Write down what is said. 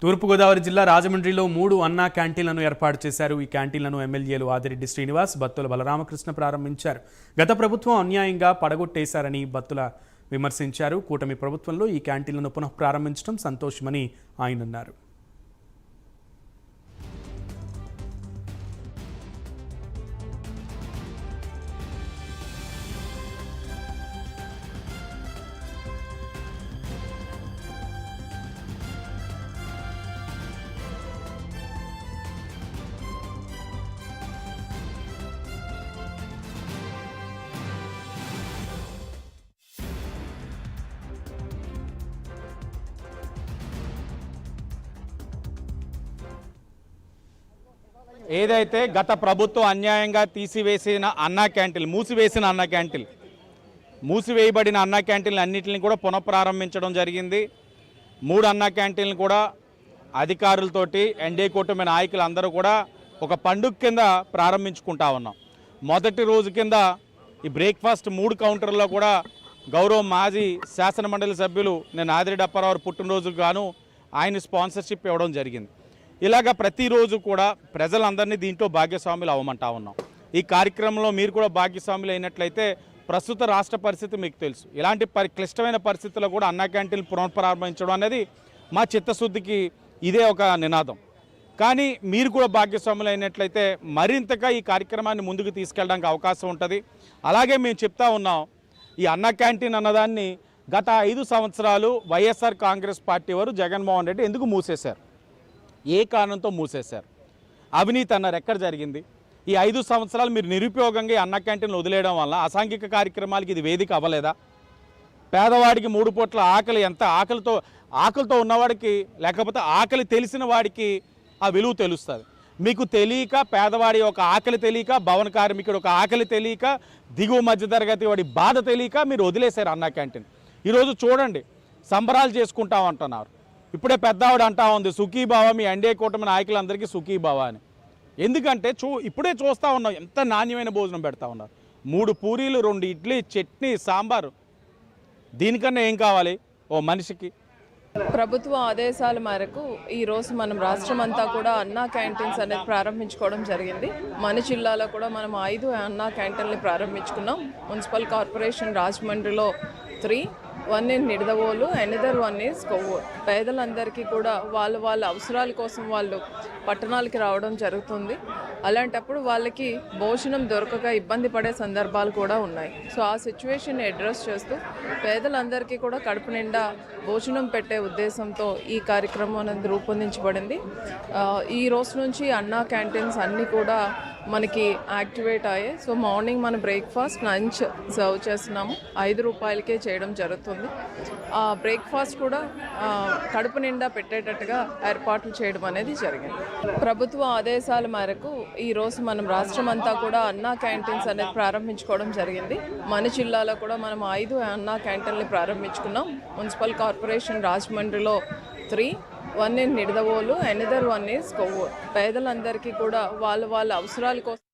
తూర్పుగోదావరి జిల్లా రాజమండ్రిలో 3 అన్నా క్యాంటీన్లను ఏర్పాటు చేశారు. ఈ క్యాంటీన్లను ఎమ్మెల్యేలు ఆదిరెడ్డి శ్రీనివాస్, బత్తుల బలరామకృష్ణ ప్రారంభించారు. గత ప్రభుత్వం అన్యాయంగా పడగొట్టేశారని బత్తుల విమర్శించారు. కూటమి ప్రభుత్వంలో ఈ క్యాంటీన్లను పునః ప్రారంభించడం సంతోషమని ఆయన అన్నారు. ఏదైతే గత ప్రభుత్వం అన్యాయంగా తీసివేసిన అన్నా క్యాంటీన్లు, మూసివేయబడిన అన్నా క్యాంటీన్లు అన్నింటిని కూడా పునఃప్రారంభించడం జరిగింది. 3 అన్నా క్యాంటీన్లు కూడా అధికారులతోటి ఎన్డీఏ కూటమి నాయకులు అందరూ కూడా ఒక పండుగ కింద ప్రారంభించుకుంటా ఉన్నాం. మొదటి రోజు కింద ఈ బ్రేక్ఫాస్ట్ 3 కౌంటర్లో కూడా గౌరవ మాజీ శాసనమండలి సభ్యులు నేను ఆదిరెడ్డి అప్పారావు పుట్టినరోజుకు గాను ఆయన స్పాన్సర్షిప్ ఇవ్వడం జరిగింది. ఇలాగ ప్రతిరోజు కూడా ప్రజలందరినీ దీంట్లో భాగ్యస్వాములు అవ్వమంటా ఉన్నాం. ఈ కార్యక్రమంలో మీరు కూడా భాగ్యస్వాములు అయినట్లయితే ప్రస్తుత రాష్ట్ర పరిస్థితి మీకు తెలుసు. ఇలాంటి క్లిష్టమైన పరిస్థితుల్లో కూడా అన్నా క్యాంటీన్లు పునఃప్రారంభించడం అనేది మా చిత్తశుద్ధికి ఇదే ఒక నినాదం. కానీ మీరు కూడా భాగ్యస్వాములు అయినట్లయితే మరింతగా ఈ కార్యక్రమాన్ని ముందుకు తీసుకెళ్ళడానికి అవకాశం ఉంటుంది. అలాగే మేము చెప్తా ఉన్నాం, ఈ అన్నా క్యాంటీన్ అన్నదాన్ని గత 5 సంవత్సరాలు వైఎస్ఆర్ కాంగ్రెస్ పార్టీ వారు జగన్మోహన్ రెడ్డి ఎందుకు మూసేశారు, ఏ కారణంతో మూసేశారు, అవినీతి అన్నారు ఎక్కడ జరిగింది? ఈ 5 సంవత్సరాలు మీరు నిరుపయోగంగా ఈ అన్నా క్యాంటీన్లు వదిలేయడం వల్ల అసాంఘిక కార్యక్రమాలకి ఇది వేదిక అవ్వలేదా? పేదవాడికి 3 పూట్ల ఆకలి, ఎంత ఆకలితో ఉన్నవాడికి లేకపోతే ఆకలి తెలిసిన వాడికి ఆ విలువ తెలుస్తుంది. మీకు తెలియక, పేదవాడి ఒక ఆకలి తెలియక, భవన కార్మికుడు ఒక ఆకలి తెలియక, దిగువ మధ్యతరగతి వాడి బాధ తెలియక మీరు వదిలేశారు అన్నా క్యాంటీన్. ఈరోజు చూడండి, సంబరాలు చేసుకుంటామంటున్నారు. ఇప్పుడే పెద్దవాడు అంటా ఉంది సుఖీభావ, మీ ఎన్డీఏ కూటమి నాయకులందరికీ సుఖీభావ అని. ఎందుకంటే ఇప్పుడే చూస్తూ ఉన్నాం ఎంత నాణ్యమైన భోజనం పెడతా ఉన్నారు. 3 పూరీలు, 2 ఇడ్లీ, చట్నీ, సాంబారు. దీనికన్నా ఏం కావాలి ఓ మనిషికి? ప్రభుత్వ ఆదేశాల మేరకు ఈరోజు మనం రాష్ట్రం అంతా కూడా అన్నా క్యాంటీన్స్ అనేది ప్రారంభించుకోవడం జరిగింది. మన జిల్లాలో కూడా మనం 5 అన్నా క్యాంటీన్లు ప్రారంభించుకున్నాం. మున్సిపల్ కార్పొరేషన్ రాజమండ్రిలో 3, 1 in Nidadavolu, another 1 is Kovvur. పేదలందరికీ కూడా వాళ్ళ అవసరాల కోసం వాళ్ళు పట్టణాలకి రావడం జరుగుతుంది. అలాంటప్పుడు వాళ్ళకి భోజనం దొరకక ఇబ్బంది పడే సందర్భాలు కూడా ఉన్నాయి. సో ఆ సిచ్యువేషన్ని అడ్రస్ చేస్తూ పేదలందరికీ కూడా కడుపు నిండా భోజనం పెట్టే ఉద్దేశంతో ఈ కార్యక్రమం అనేది రూపొందించబడింది. ఈ రోజు నుంచి అన్నా క్యాంటీన్స్ అన్నీ కూడా మనకి యాక్టివేట్ అయ్యాయి. సో మార్నింగ్ మన బ్రేక్ఫాస్ట్, లంచ్ సర్వ్ చేస్తున్నాము. 5 రూపాయలకే చేయడం జరుగుతుంది. ఆ బ్రేక్ఫాస్ట్ కూడా కడుపు నిండా పెట్టేటట్టుగా ఏర్పాట్లు చేయడం అనేది జరిగింది. ప్రభుత్వ ఆదేశాల మేరకు ఈరోజు మనం రాష్ట్రం అంతా కూడా అన్నా క్యాంటీన్స్ అనేది ప్రారంభించుకోవడం జరిగింది. మన జిల్లాలో కూడా మనం 5 అన్నా క్యాంటీన్లు ప్రారంభించుకున్నాం. మున్సిపల్ కార్పొరేషన్ రాజమండ్రిలో 3, 1 in Nidadavolu, another 1 is Kovvur. పేదలందరికీ కూడా వాళ్ళ అవసరాల కోసం